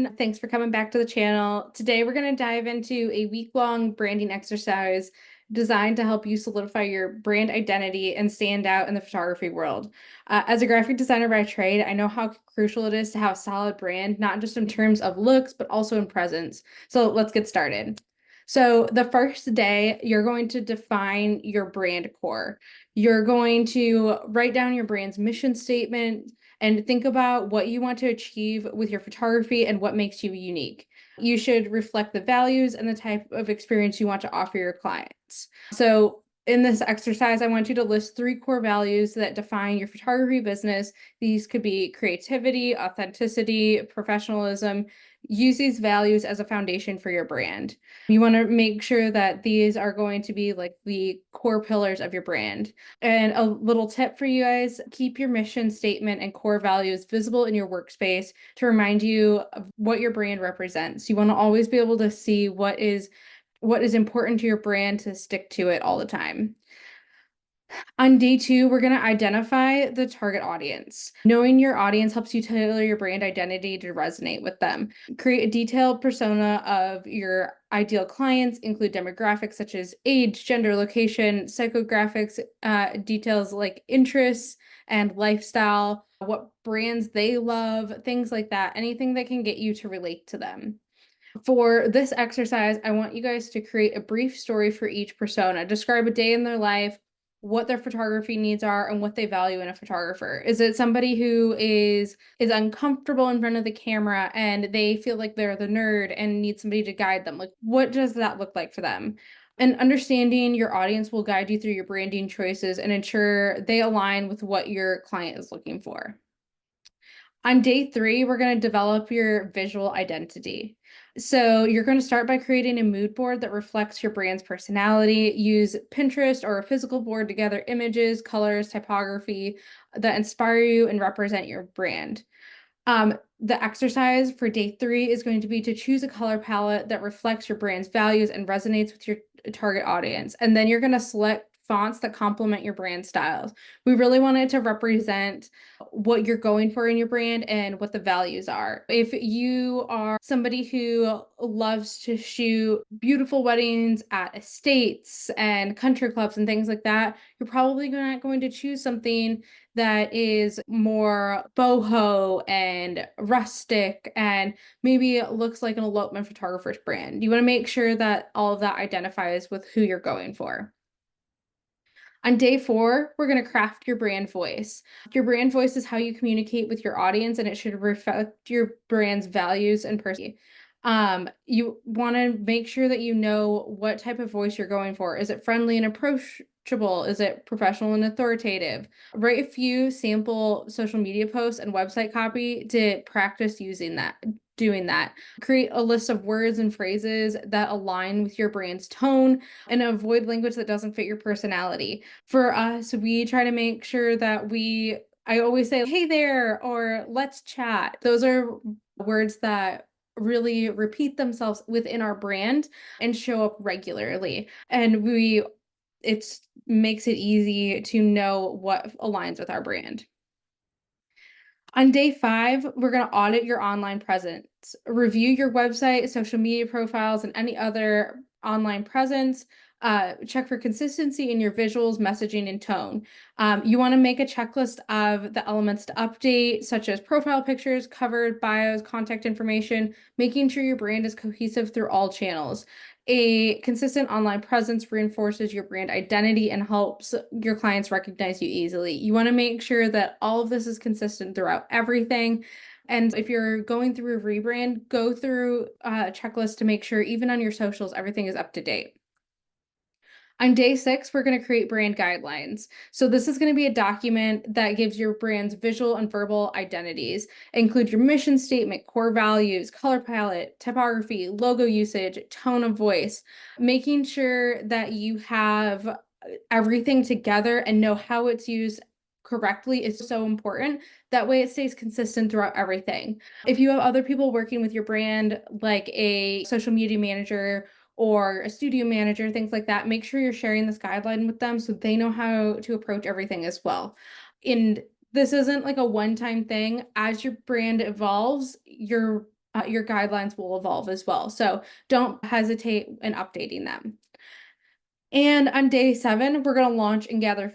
everyone. Thanks for coming back to the channel. Today, we're going to dive into a week-long branding exercise designed to help you solidify your brand identity and stand out in the photography world. As a graphic designer by trade, I know how crucial it is to have a solid brand, not just in terms of looks, but also in presence. So let's get started. So the first day, you're going to define your brand core. You're going to write down your brand's mission statement, and think about what you want to achieve with your photography and what makes you unique. You should reflect the values and the type of experience you want to offer your clients. So in this exercise, I want you to list 3 core values that define your photography business. These could be creativity, authenticity, professionalism. Use these values as a foundation for your brand. You want to make sure that these are going to be like the core pillars of your brand. And a little tip for you guys, keep your mission statement and core values visible in your workspace to remind you of what your brand represents. You want to always be able to see what is important to your brand to stick to it all the time. On day 2, we're going to identify the target audience. Knowing your audience helps you tailor your brand identity to resonate with them. Create a detailed persona of your ideal clients, include demographics such as age, gender, location, psychographics, details like interests and lifestyle, what brands they love, things like that, anything that can get you to relate to them. For this exercise, I want you guys to create a brief story for each persona. Describe a day in their life, what their photography needs are, and what they value in a photographer. Is it somebody who is uncomfortable in front of the camera and they feel like they're the nerd and need somebody to guide them? Like, what does that look like for them? And understanding your audience will guide you through your branding choices and ensure they align with what your client is looking for. On day 3, we're going to develop your visual identity. So you're going to start by creating a mood board that reflects your brand's personality. Use Pinterest or a physical board to gather images, colors, typography that inspire you and represent your brand. The exercise for day 3 is going to be to choose a color palette that reflects your brand's values and resonates with your target audience. And then you're going to select fonts that complement your brand styles. We really want it to represent what you're going for in your brand and what the values are. If you are somebody who loves to shoot beautiful weddings at estates and country clubs and things like that, you're probably not going to choose something that is more boho and rustic and maybe it looks like an elopement photographer's brand. You want to make sure that all of that identifies with who you're going for. On day 4, we're going to craft your brand voice. Your brand voice is how you communicate with your audience, and it should reflect your brand's values and personality. You want to make sure that you know what type of voice you're going for. Is it friendly and approachable? Is it professional and authoritative? Write a few sample social media posts and website copy to practice doing that. Create a list of words and phrases that align with your brand's tone and avoid language that doesn't fit your personality. For us, we try to make sure that I always say, hey there, or let's chat. Those are words that really repeat themselves within our brand and show up regularly. And it makes it easy to know what aligns with our brand. On day 5, we're going to audit your online presence. Review your website, social media profiles, and any other online presence. Check for consistency in your visuals, messaging, and tone. You want to make a checklist of the elements to update, such as profile pictures, cover, bios, contact information, making sure your brand is cohesive through all channels. A consistent online presence reinforces your brand identity and helps your clients recognize you easily. You want to make sure that all of this is consistent throughout everything. And if you're going through a rebrand, go through a checklist to make sure even on your socials, everything is up to date. On day 6, we're going to create brand guidelines. So this is going to be a document that gives your brand's visual and verbal identities. Include your mission statement, core values, color palette, typography, logo usage, tone of voice, making sure that you have everything together and know how it's used correctly is so important. That way it stays consistent throughout everything. If you have other people working with your brand, like a social media manager or a studio manager, things like that, make sure you're sharing this guideline with them so they know how to approach everything as well. And this isn't like a one-time thing. As your brand evolves, your your guidelines will evolve as well. So don't hesitate in updating them. And on day 7, we're going to launch and gather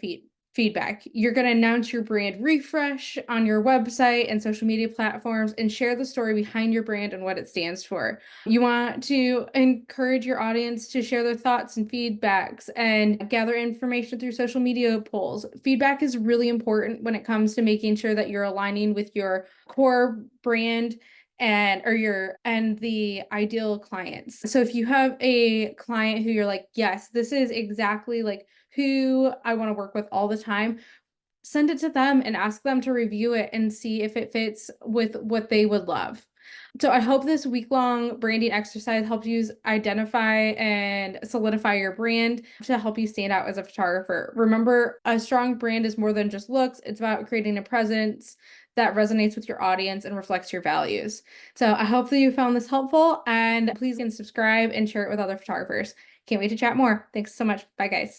feedback. You're going to announce your brand refresh on your website and social media platforms and share the story behind your brand and what it stands for. You want to encourage your audience to share their thoughts and feedbacks and gather information through social media polls. Feedback is really important when it comes to making sure that you're aligning with your core brand and the ideal clients. So if you have a client who you're like, yes, this is exactly like who I want to work with all the time, send it to them and ask them to review it and see if it fits with what they would love. So I hope this week-long branding exercise helps you identify and solidify your brand to help you stand out as a photographer. Remember, a strong brand is more than just looks. It's about creating a presence that resonates with your audience and reflects your values. So I hope that you found this helpful, and please subscribe and share it with other photographers. Can't wait to chat more. Thanks so much. Bye, guys.